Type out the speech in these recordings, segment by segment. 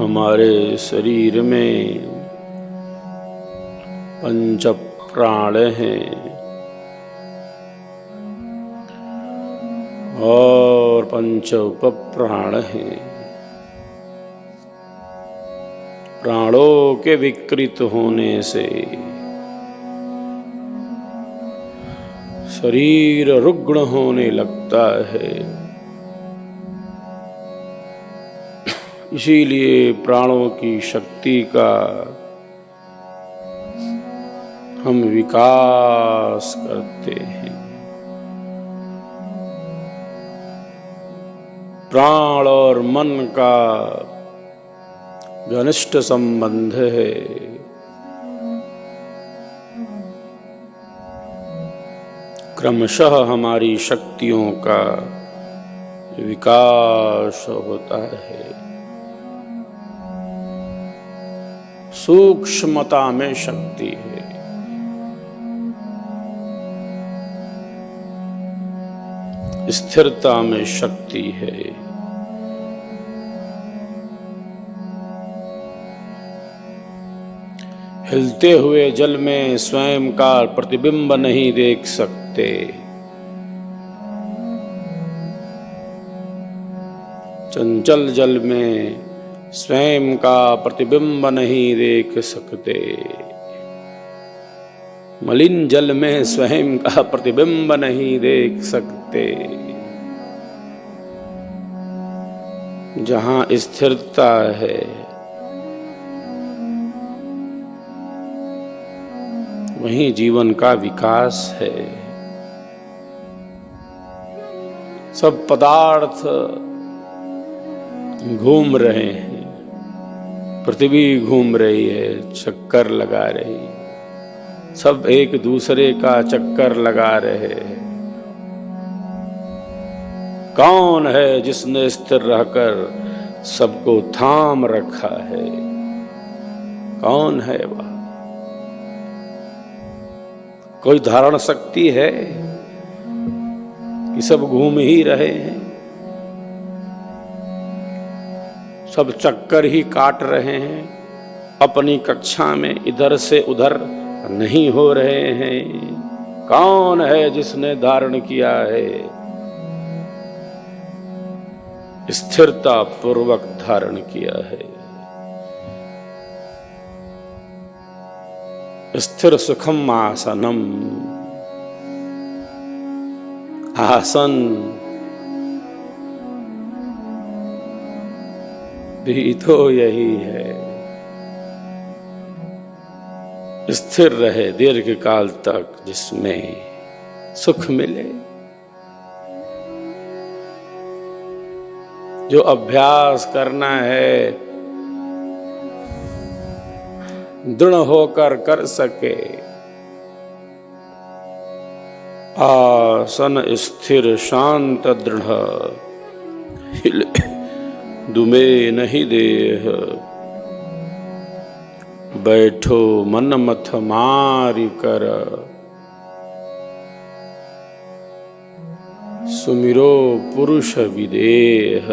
हमारे शरीर में पंच प्राण हैं और पंच उपप्राण हैं। प्राणों के विकृत होने से शरीर रुग्ण होने लगता है। इसीलिए प्राणों की शक्ति का हम विकास करते हैं। प्राण और मन का घनिष्ठ संबंध है। क्रमशः हमारी शक्तियों का विकास होता है। सूक्ष्मता में शक्ति है। स्थिरता में शक्ति है। हिलते हुए जल में स्वयं का प्रतिबिंब नहीं देख सकते। चंचल जल में स्वयं का प्रतिबिंब नहीं देख सकते। मलिन जल में स्वयं का प्रतिबिंब नहीं देख सकते। जहां स्थिरता है वहीं जीवन का विकास है। सब पदार्थ घूम रहे हैं, पृथ्वी घूम रही है, चक्कर लगा रही है। सब एक दूसरे का चक्कर लगा रहे हैं। कौन है जिसने स्थिर रहकर सबको थाम रखा है? कौन है वह? कोई धारण शक्ति है कि सब घूम ही रहे हैं, सब चक्कर ही काट रहे हैं, अपनी कक्षा में इधर से उधर नहीं हो रहे हैं? कौन है जिसने धारण किया है? स्थिरता पूर्वक धारण किया है। स्थिर सुखम आसनम। आसन भी तो यही है। स्थिर रहे दीर्घ काल तक, जिसमें सुख मिले। जो अभ्यास करना है दृढ़ होकर कर सके। आसन स्थिर शांत दृढ़, हिले दुमे नहीं देह। बैठो मन मथ मारि कर, सुमिरो पुरुष विदेह।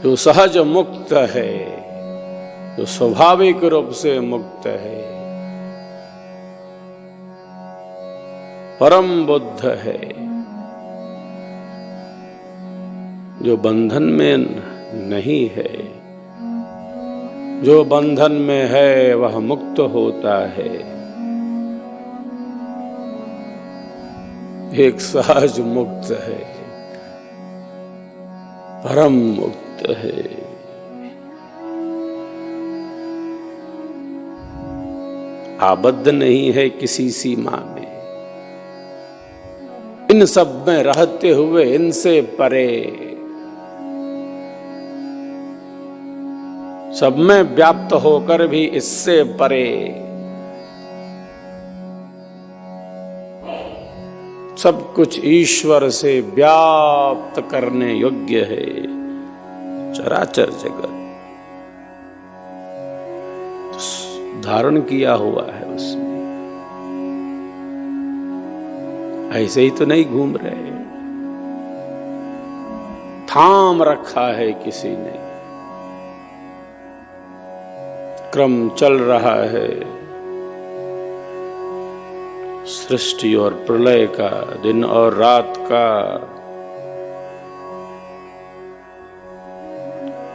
जो सहज मुक्त है, जो स्वाभाविक रूप से मुक्त है, परम बुद्ध है, जो बंधन में नहीं है। जो बंधन में है वह मुक्त होता है। एक सहज मुक्त है, परम मुक्त है। आबद्ध नहीं है किसी सीमा में। इन सब में रहते हुए इनसे परे, सब में व्याप्त होकर भी इससे परे। सब कुछ ईश्वर से व्याप्त करने योग्य है। चराचर जगत धारण किया हुआ है उसने। ऐसे ही तो नहीं घूम रहे, थाम रखा है किसी ने। क्रम चल रहा है सृष्टि और प्रलय का, दिन और रात का।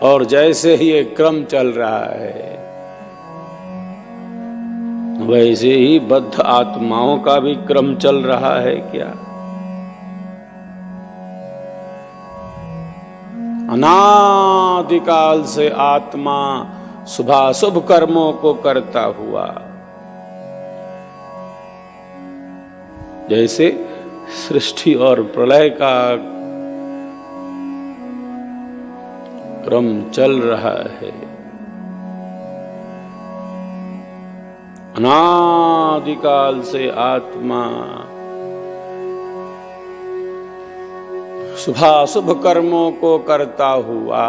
और जैसे ही ये क्रम चल रहा है वैसे ही बद्ध आत्माओं का भी क्रम चल रहा है क्या? अनादिकाल से आत्मा शुभाशुभ कर्मों को करता हुआ, जैसे सृष्टि और प्रलय का क्रम चल रहा है। अनादिकाल से आत्मा शुभाशुभ कर्मों को करता हुआ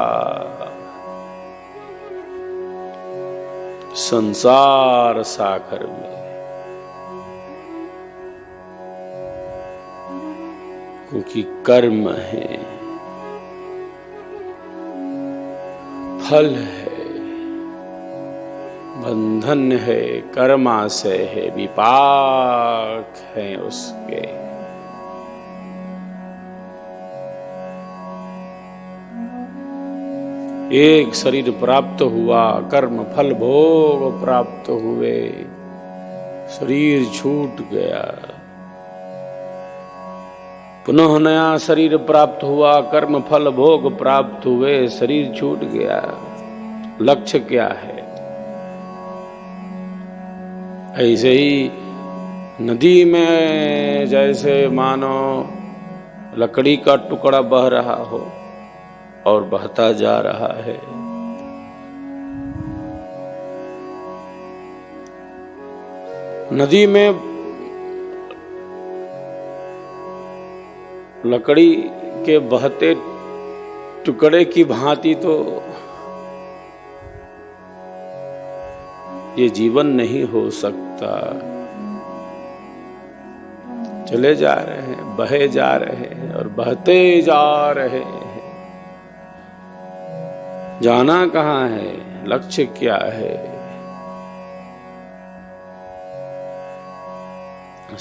संसार सागर में, क्योंकि कर्म है, फल है, बंधन है, कर्माशय है, विपाक है उसके। एक शरीर प्राप्त हुआ, कर्म फल भोग प्राप्त हुए, शरीर छूट गया। पुनः नया शरीर प्राप्त हुआ, कर्म फल भोग प्राप्त हुए, शरीर छूट गया। लक्ष्य क्या है? ऐसे ही नदी में जैसे मानो लकड़ी का टुकड़ा बह रहा हो और बहता जा रहा है, नदी में लकड़ी के बहते टुकड़े की भांति तो ये जीवन नहीं हो सकता। चले जा रहे हैं, बहे जा रहे हैं और बहते जा रहे हैं। जाना कहाँ है? लक्ष्य क्या है?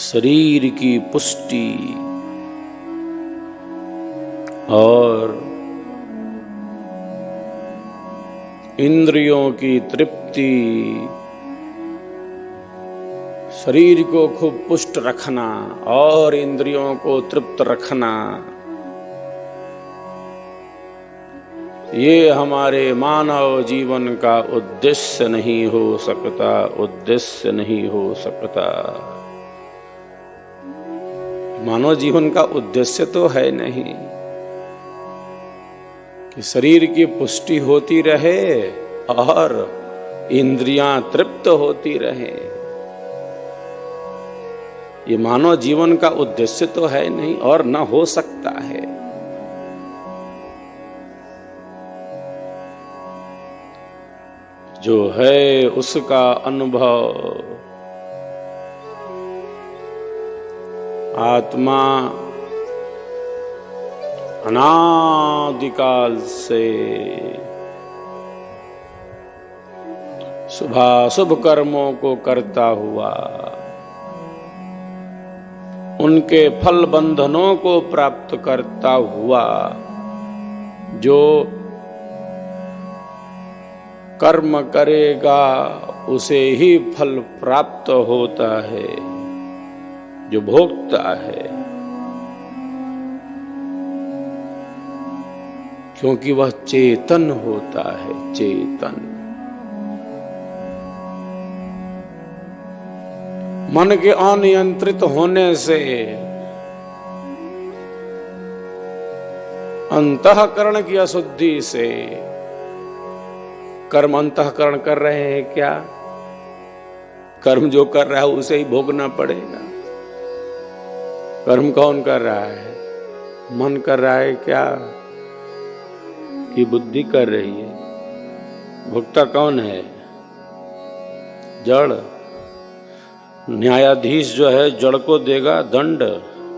शरीर की पुष्टि और इंद्रियों की तृप्ति, शरीर को खूब पुष्ट रखना और इंद्रियों को तृप्त रखना, ये हमारे मानव जीवन का उद्देश्य नहीं हो सकता, उद्देश्य नहीं हो सकता। मानव जीवन का उद्देश्य तो है नहीं कि शरीर की पुष्टि होती रहे और इंद्रियां तृप्त होती रहे। ये मानव जीवन का उद्देश्य तो है नहीं और न हो सकता है। जो है उसका अनुभव आत्मा अनादिकाल से शुभाशुभ कर्मों को करता हुआ उनके फल बंधनों को प्राप्त करता हुआ जो कर्म करेगा उसे ही फल प्राप्त होता है, जो भोगता है, क्योंकि वह चेतन होता है। चेतन मन के अनियंत्रित होने से, अंतःकरण की अशुद्धि से कर्म अंतःकरण कर रहे हैं क्या? कर्म जो कर रहा है उसे ही भोगना पड़ेगा। कर्म कौन कर रहा है? मन कर रहा है क्या कि बुद्धि कर रही है? भोक्ता कौन है? जड़। न्यायाधीश जो है जड़ को देगा दंड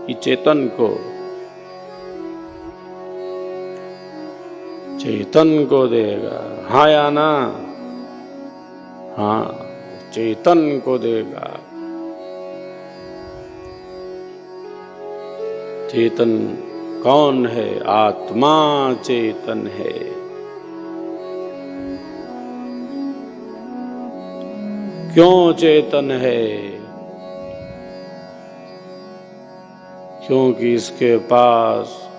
कि चेतन को? चेतन को देगा, हाँ या ना? हाँ, चेतन को देगा। चेतन कौन है? आत्मा चेतन है। क्यों चेतन है? क्योंकि इसके पास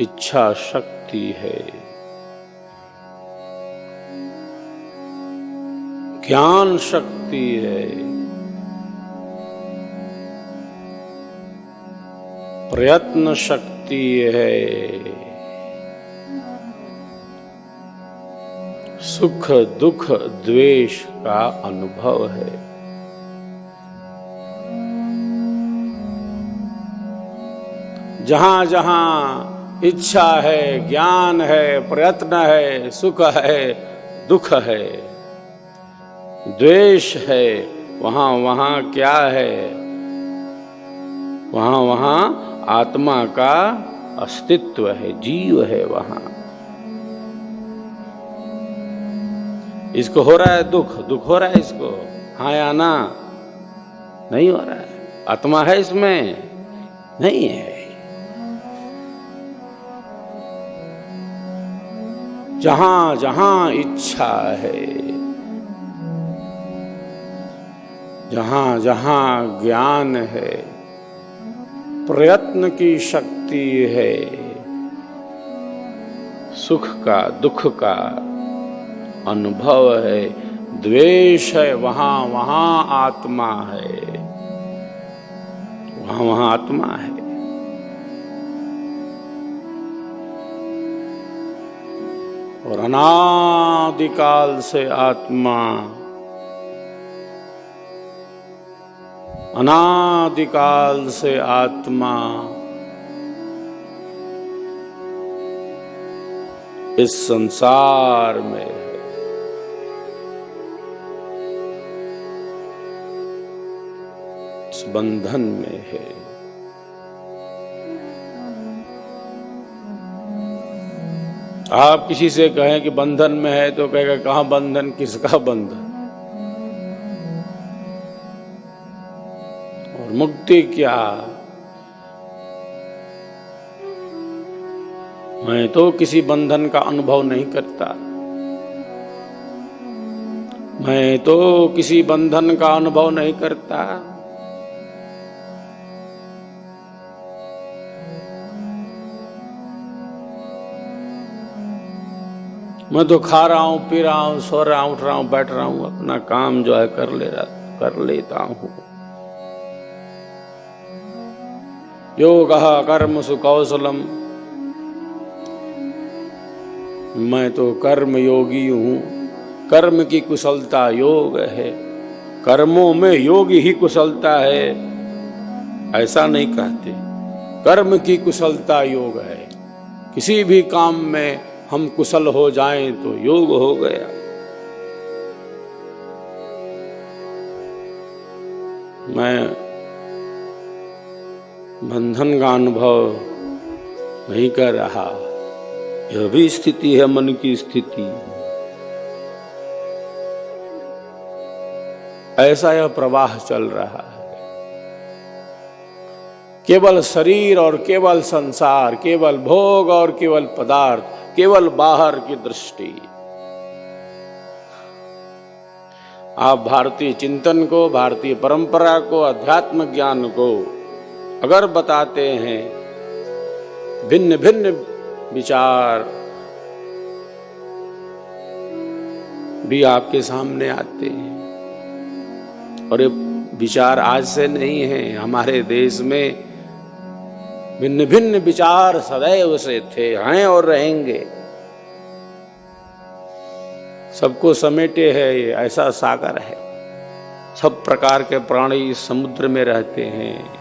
इच्छा शक्ति है, ज्ञान शक्ति है, प्रयत्न शक्ति है, सुख दुख द्वेष का अनुभव है। जहां जहां इच्छा है, ज्ञान है, प्रयत्न है, सुख है, दुख है, द्वेष है, वहां वहां क्या है? वहां वहां आत्मा का अस्तित्व है, जीव है वहां। इसको हो रहा है दुख, दुख हो रहा है इसको, हाँ या ना? नहीं हो रहा है। आत्मा है इसमें? नहीं है। जहां जहां इच्छा है, जहां जहां ज्ञान है, प्रयत्न की शक्ति है, सुख का दुख का अनुभव है, द्वेष है, वहां वहां आत्मा है, वहां वहां आत्मा है। और अनादिकाल से आत्मा, अनादिकाल से आत्मा इस संसार में है। इस बंधन में है। आप किसी से कहें कि बंधन में है तो कहेगा कहां बंधन, किसका बंधन? और मुक्ति क्या? मैं तो किसी बंधन का अनुभव नहीं करता। मैं तो किसी बंधन का अनुभव नहीं करता। मैं तो खा रहा हूं, पी रहा हूं, सो रहा हूं, उठ रहा हूं, बैठ रहा हूं, अपना काम जो है कर लेता हूं। योगः कर्मसु कौशलम, मैं तो कर्म योगी हूं। कर्म की कुशलता योग है। कर्मों में योग ही कुशलता है, ऐसा नहीं कहते। कर्म की कुशलता योग है। किसी भी काम में हम कुशल हो जाएं तो योग हो गया। मैं बंधन का अनुभव नहीं कर रहा। यह भी स्थिति है, मन की स्थिति। ऐसा यह प्रवाह चल रहा है। केवल शरीर और केवल संसार, केवल भोग और केवल पदार्थ, केवल बाहर की दृष्टि। आप भारतीय चिंतन को, भारतीय परंपरा को, अध्यात्म ज्ञान को अगर बताते हैं, भिन्न भिन्न विचार भी आपके सामने आते हैं। और ये विचार आज से नहीं है। हमारे देश में भिन्न भिन्न विचार सदैव से थे, हैं और रहेंगे। सबको समेटे है ये ऐसा सागर है। सब प्रकार के प्राणी समुद्र में रहते हैं।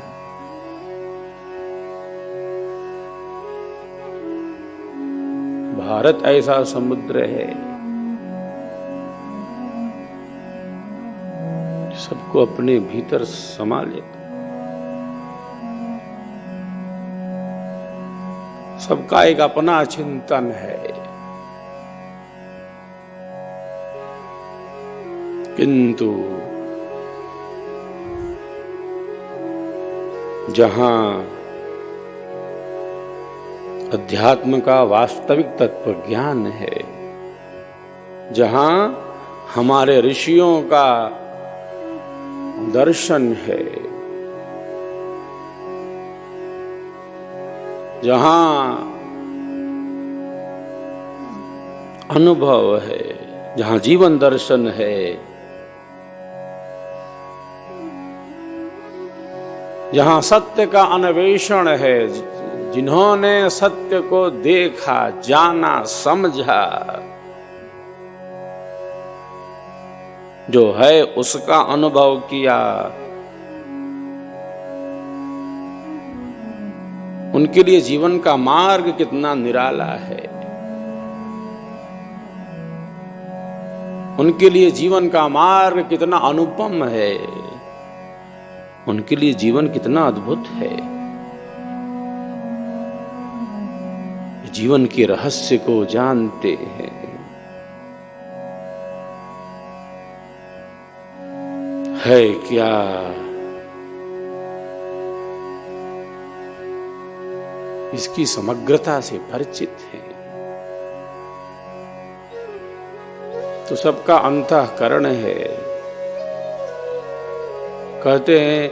भारत ऐसा समुद्र है, सबको अपने भीतर समा लेता। सबका एक अपना चिंतन है। किंतु जहां अध्यात्म का वास्तविक तत्व ज्ञान है, जहां हमारे ऋषियों का दर्शन है, जहां अनुभव है, जहां जीवन दर्शन है, जहां सत्य का अन्वेषण है, जिन्होंने सत्य को देखा, जाना, समझा, जो है उसका अनुभव किया, उनके लिए जीवन का मार्ग कितना निराला है, उनके लिए जीवन का मार्ग कितना अनुपम है, उनके लिए जीवन कितना अद्भुत है। जीवन के रहस्य को जानते हैं। है क्या इसकी समग्रता से परिचित है, तो सबका अंतःकरण है। कहते हैं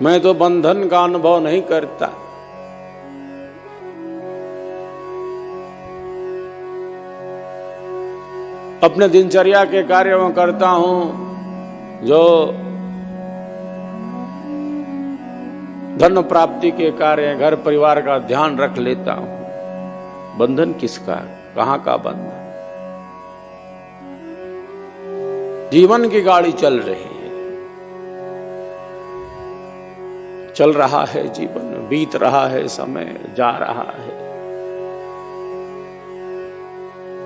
मैं तो बंधन का अनुभव नहीं करता, अपने दिनचर्या के कार्य में करता हूं, जो धन प्राप्ति के कार्य, घर परिवार का ध्यान रख लेता हूं। बंधन किसका, कहां का बंधन? जीवन की गाड़ी चल रही है, चल रहा है जीवन, बीत रहा है समय, जा रहा है।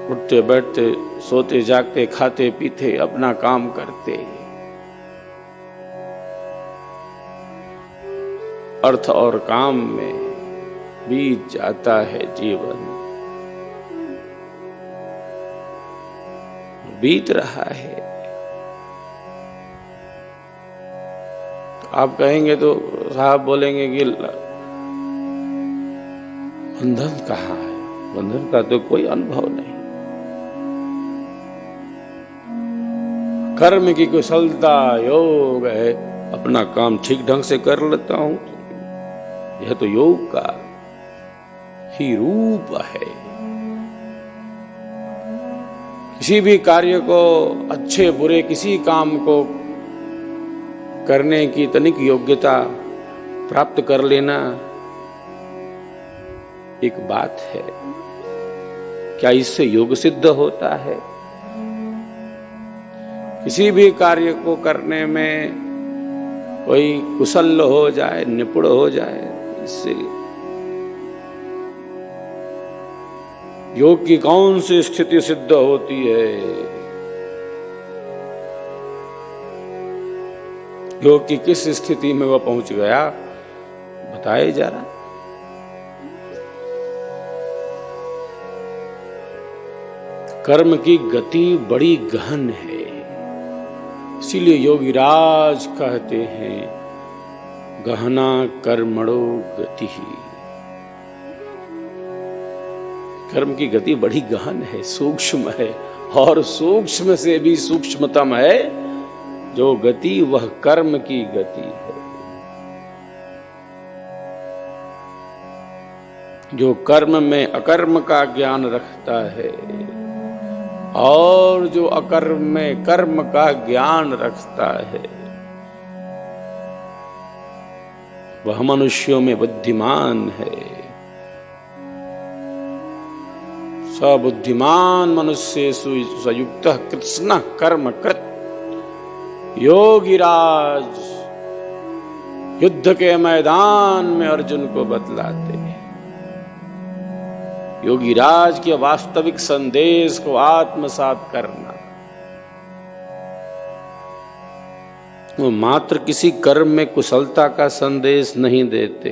उठते बैठते, सोते जागते, खाते पीते, अपना काम करते, अर्थ और काम में बीत जाता है जीवन, बीत रहा है। तो आप कहेंगे, तो साहब बोलेंगे कि बंधन कहाँ है? बंधन का तो कोई अनुभव नहीं। कर्म की कुशलता, योग है, अपना काम ठीक ढंग से कर लेता हूं, यह तो योग का ही रूप है। किसी भी कार्य को, अच्छे बुरे किसी काम को करने की तनिक योग्यता प्राप्त कर लेना एक बात है। क्या इससे योग सिद्ध होता है? किसी भी कार्य को करने में कोई कुशल हो जाए, निपुण हो जाए, इससे योग की कौन सी स्थिति सिद्ध होती है? योग की किस स्थिति में वह पहुंच गया, बताए जरा। कर्म की गति बड़ी गहन है, इसीलिए योगीराज कहते हैं गहना कर्मणो गति। कर्म की गति बड़ी गहन है, सूक्ष्म है, और सूक्ष्म से भी सूक्ष्मतम है जो गति, वह कर्म की गति है। जो कर्म में अकर्म का ज्ञान रखता है और जो अकर्म में कर्म का ज्ञान रखता है, वह मनुष्यों में बुद्धिमान है। सबुद्धिमान मनुष्येषु सयुक्तः कृत्स्नः कर्म कृत्। योगीराज युद्ध के मैदान में अर्जुन को बतलाते हैं। योगीराज के वास्तविक संदेश को आत्मसात करना, वो मात्र किसी कर्म में कुशलता का संदेश नहीं देते,